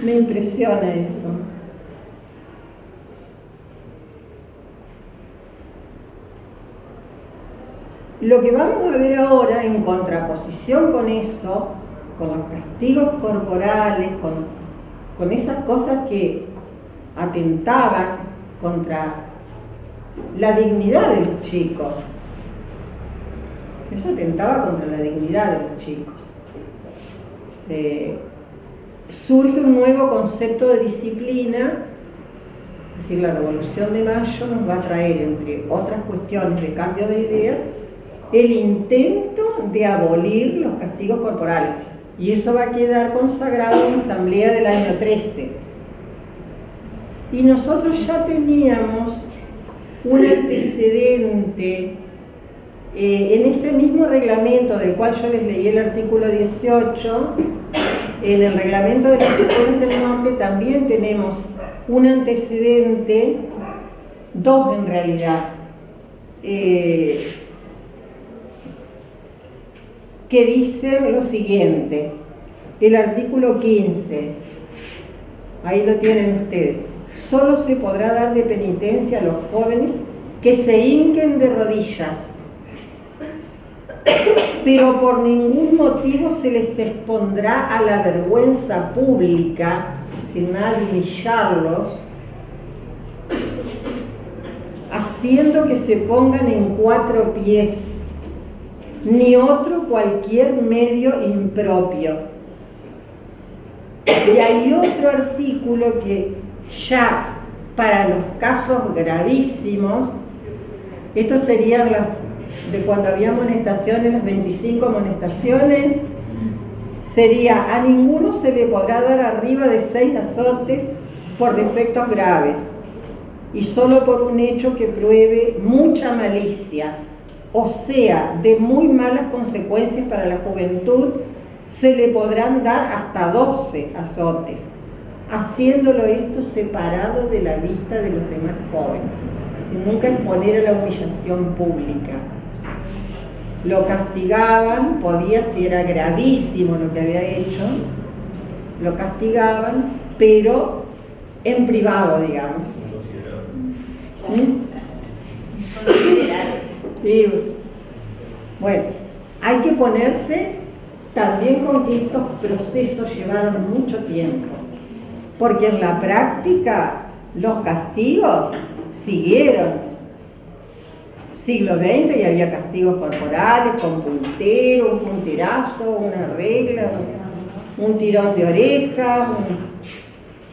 me impresiona eso. Lo que vamos a ver ahora, en contraposición con eso, con los castigos corporales, con esas cosas que atentaban contra la dignidad de los chicos. Eso atentaba contra la dignidad de los chicos. Surge un nuevo concepto de disciplina, es decir, la Revolución de Mayo nos va a traer, entre otras cuestiones de cambio de ideas, el intento de abolir los castigos corporales. Y eso va a quedar consagrado en la Asamblea del año 13. Y nosotros ya teníamos un antecedente en ese mismo reglamento del cual yo les leí el artículo 18, en el reglamento de las escuelas del norte también tenemos un antecedente, 2 en realidad, que dicen lo siguiente. El artículo 15, ahí lo tienen ustedes: solo se podrá dar de penitencia a los jóvenes que se hinquen de rodillas, pero por ningún motivo se les expondrá a la vergüenza pública, que nadie humillarlos, haciendo que se pongan en 4 pies. ni otro cualquier medio impropio. Y hay otro artículo que ya para los casos gravísimos, estos serían los de cuando había amonestaciones, las 25 amonestaciones, sería: a ninguno se le podrá dar arriba de 6 azotes por defectos graves, y solo por un hecho que pruebe mucha malicia, o sea, de muy malas consecuencias para la juventud, se le podrán dar hasta 12 azotes, haciéndolo esto separado de la vista de los demás jóvenes, y nunca exponer a la humillación pública. Lo castigaban, podía, si era gravísimo lo que había hecho, lo castigaban, pero en privado, digamos. Y, bueno, hay que ponerse también con que estos procesos llevaron mucho tiempo, porque en la práctica los castigos siguieron. Siglo XX y había castigos corporales, con puntero, un punterazo, una regla, un tirón de orejas,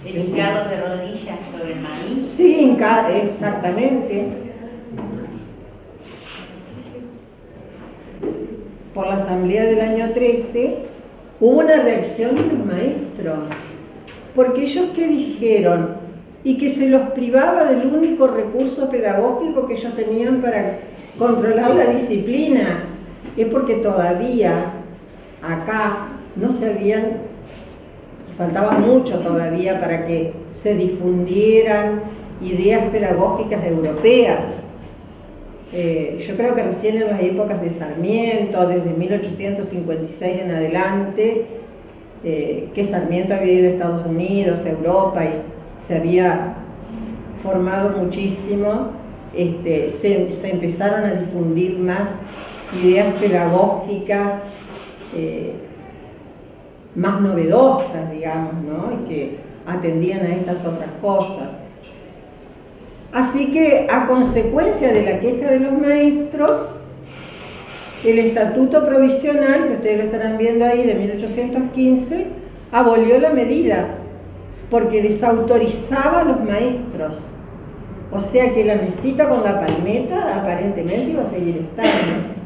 el hinchado de rodillas sobre el maíz. Sí, exactamente. Por la asamblea del año 13 hubo una reacción de los maestros, porque ellos ¿qué dijeron? Y que se los privaba del único recurso pedagógico que ellos tenían para controlar la disciplina. Es porque todavía acá no se habían, faltaba mucho todavía para que se difundieran ideas pedagógicas europeas. Yo creo que recién en las épocas de Sarmiento, desde 1856 en adelante, que Sarmiento había ido a Estados Unidos, a Europa, y se había formado muchísimo, se empezaron a difundir más ideas pedagógicas más novedosas, digamos, ¿no? Y que atendían a estas otras cosas. Así que, a consecuencia de la queja de los maestros, el Estatuto Provisional, que ustedes lo estarán viendo ahí, de 1815, abolió la medida, porque desautorizaba a los maestros. O sea que la mesita con la palmeta aparentemente iba a seguir estando.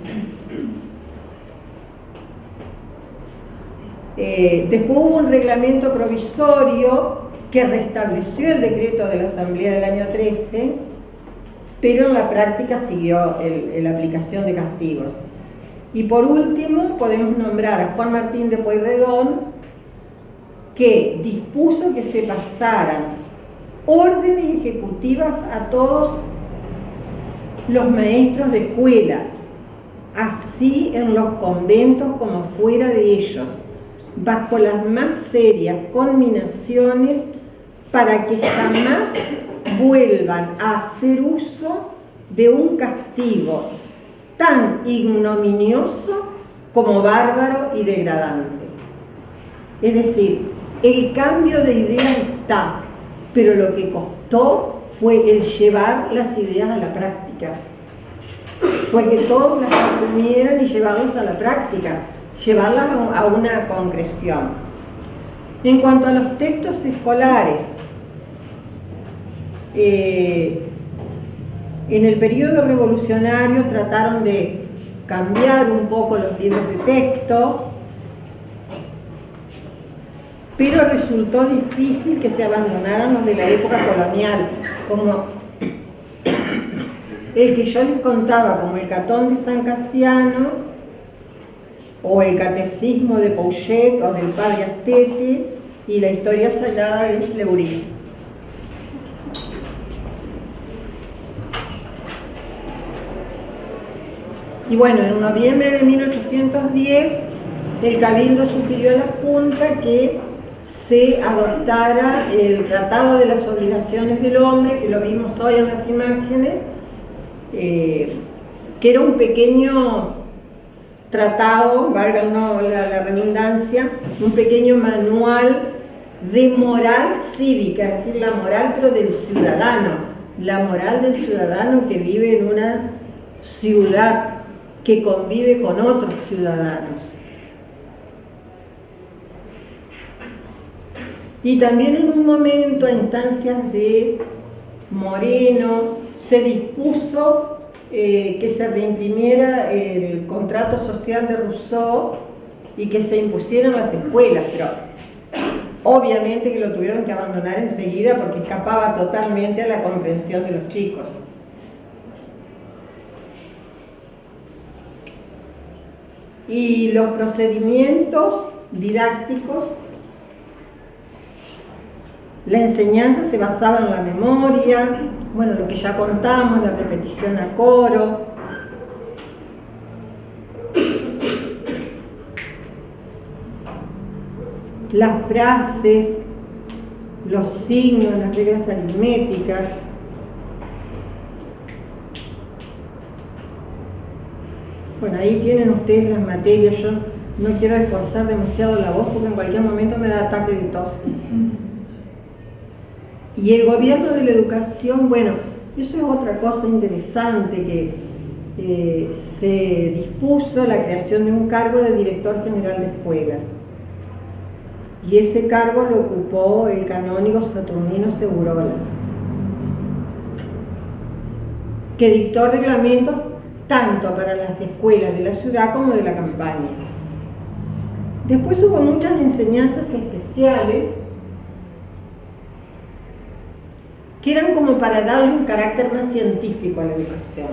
Después hubo un reglamento provisorio que restableció el decreto de la Asamblea del año 13, pero en la práctica siguió la aplicación de castigos. Y por último podemos nombrar a Juan Martín de Pueyrredón, que dispuso que se pasaran órdenes ejecutivas a todos los maestros de escuela, así en los conventos como fuera de ellos, bajo las más serias conminaciones, para que jamás vuelvan a hacer uso de un castigo tan ignominioso como bárbaro y degradante. Es decir, el cambio de ideas está, pero lo que costó fue el llevar las ideas a la práctica. Fue que todos las asumieran y llevarlas a la práctica, llevarlas a una concreción. En cuanto a los textos escolares, en el periodo revolucionario trataron de cambiar un poco los libros de texto, pero resultó difícil que se abandonaran los de la época colonial, como el que yo les contaba, como el Catón de San Casiano, o el Catecismo de Pouchet o del Padre Astete, y la Historia Sagrada de Fleury. Y bueno, en noviembre de 1810, el Cabildo sugirió a la Junta que se adoptara el Tratado de las Obligaciones del Hombre, que lo vimos hoy en las imágenes, que era un pequeño tratado, valga la redundancia, un pequeño manual de moral cívica, es decir, la moral pero del ciudadano, la moral del ciudadano que vive en una ciudad que convive con otros ciudadanos. Y también en un momento, a instancias de Moreno, se dispuso que se reimprimiera el contrato social de Rousseau y que se impusieran las escuelas, pero obviamente que lo tuvieron que abandonar enseguida porque escapaba totalmente a la comprensión de los chicos. Y los procedimientos didácticos, la enseñanza se basaba en la memoria, bueno, lo que ya contamos, la repetición a coro. Las frases, los signos, las reglas aritméticas. Bueno, ahí tienen ustedes las materias. Yo no quiero esforzar demasiado la voz porque en cualquier momento me da ataque de tos. Y el gobierno de la educación, bueno, eso es otra cosa interesante, que se dispuso la creación de un cargo de director general de escuelas. Y ese cargo lo ocupó el canónigo Saturnino Segurola, que dictó reglamentos tanto para las escuelas de la ciudad como de la campaña. Después hubo muchas enseñanzas especiales que eran como para darle un carácter más científico a la educación.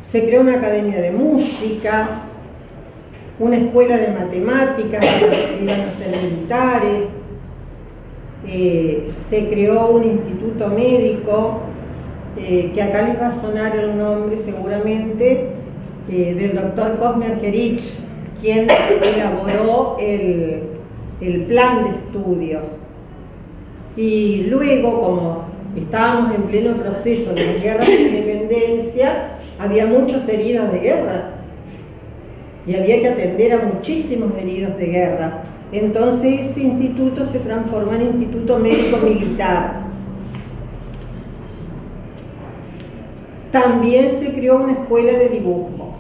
Se creó una academia de música, una escuela de matemáticas que iban a ser militares, se creó un instituto médico, que acá les va a sonar el nombre seguramente, del doctor Cosme Argerich, quien elaboró el plan de estudios. Y luego, como estábamos en pleno proceso de la guerra de independencia, había muchos heridos de guerra y había que atender a muchísimos heridos de guerra. Entonces ese instituto se transformó en Instituto Médico Militar. También se creó una escuela de dibujo.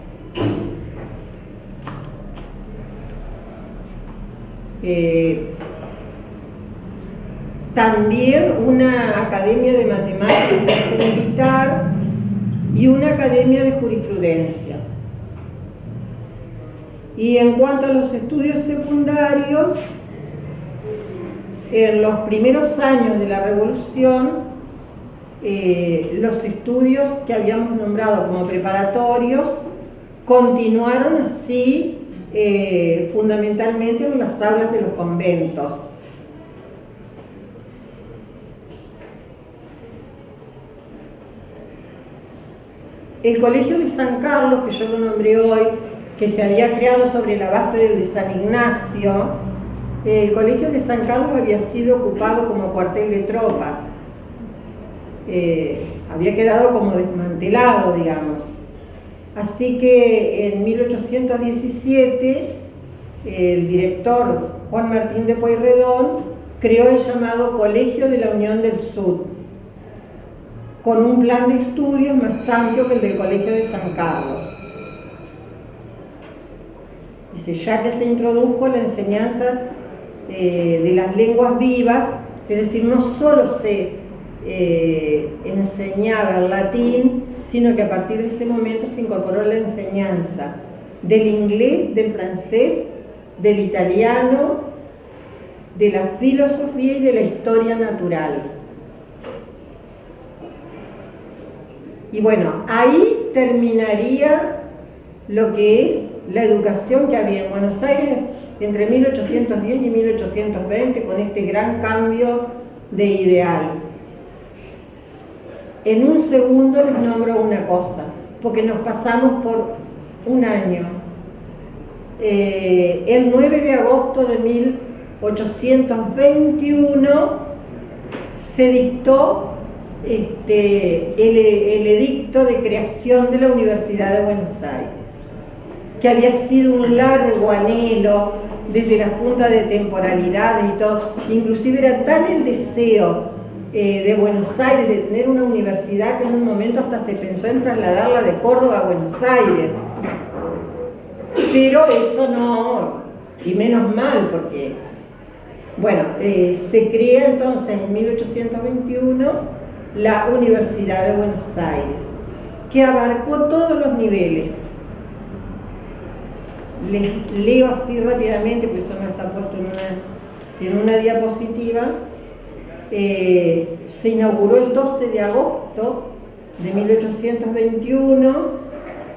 También una academia de matemáticas militar y una academia de jurisprudencia. Y en cuanto a los estudios secundarios, en los primeros años de la Revolución, los estudios que habíamos nombrado como preparatorios continuaron así, fundamentalmente en las aulas de los conventos. El Colegio de San Carlos, que yo lo nombré hoy, que se había creado sobre la base del de San Ignacio, el Colegio de San Carlos había sido ocupado como cuartel de tropas. Había quedado como desmantelado, digamos. Así que en 1817 el director Juan Martín de Pueyrredón creó el llamado Colegio de la Unión del Sur, con un plan de estudios más amplio que el del Colegio de San Carlos. Dice, ya que se introdujo la enseñanza de las lenguas vivas, es decir, no solo se enseñaba el latín, sino que a partir de ese momento se incorporó la enseñanza del inglés, del francés, del italiano, de la filosofía y de la historia natural. Y bueno, ahí terminaría lo que es la educación que había en Buenos Aires entre 1810 y 1820, con este gran cambio de ideal. En un segundo les nombro una cosa, porque nos pasamos por un año. El 9 de agosto de 1821 se dictó el edicto de creación de la Universidad de Buenos Aires, que había sido un largo anhelo desde la Junta de Temporalidades y todo. Inclusive era tal el deseo de Buenos Aires de tener una universidad que en un momento hasta se pensó en trasladarla de Córdoba a Buenos Aires. Pero eso no, y menos mal, porque, bueno, se crea entonces en 1821 la Universidad de Buenos Aires, que abarcó todos los niveles. Les leo así rápidamente, porque eso no está puesto en una diapositiva. Se inauguró el 12 de agosto de 1821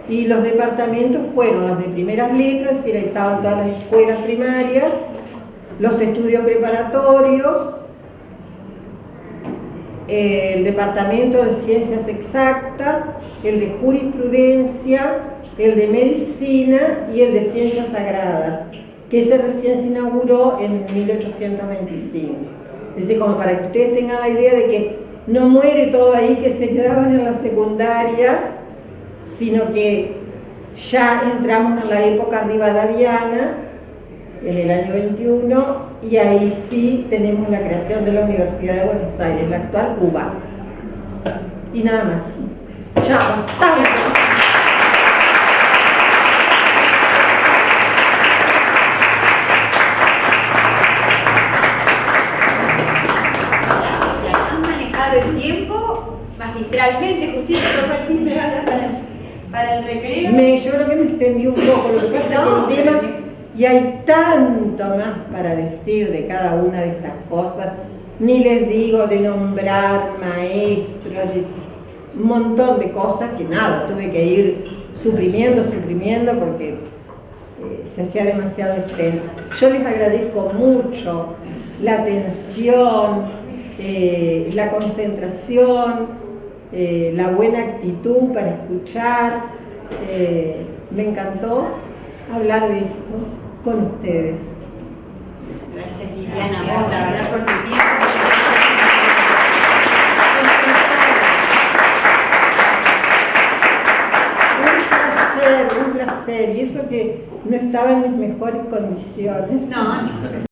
y los departamentos fueron los de primeras letras, es decir, ahí estaban todas las escuelas primarias, los estudios preparatorios, el departamento de ciencias exactas, el de jurisprudencia, el de medicina y el de ciencias sagradas, que ese recién se inauguró en 1825. Es decir, como para que ustedes tengan la idea de que no muere todo ahí, que se quedaban en la secundaria, sino que ya entramos en la época rivadaviana, en el año 21, y ahí sí tenemos la creación de la Universidad de Buenos Aires, la actual UBA. Y nada más. Ya, bastante. El tiempo magistralmente, justito para el recreo. Yo creo que me extendí un poco, lo que pasa es que el tema, y hay tanto más para decir de cada una de estas cosas, ni les digo de nombrar maestros, un montón de cosas que nada, tuve que ir suprimiendo porque se hacía demasiado extenso. Yo les agradezco mucho la atención, la concentración, la buena actitud para escuchar. Me encantó hablar de esto con ustedes. Gracias, Liliana, vos, la verdad, por tu tiempo. Un placer, y eso que no estaba en mis mejores condiciones. No, no.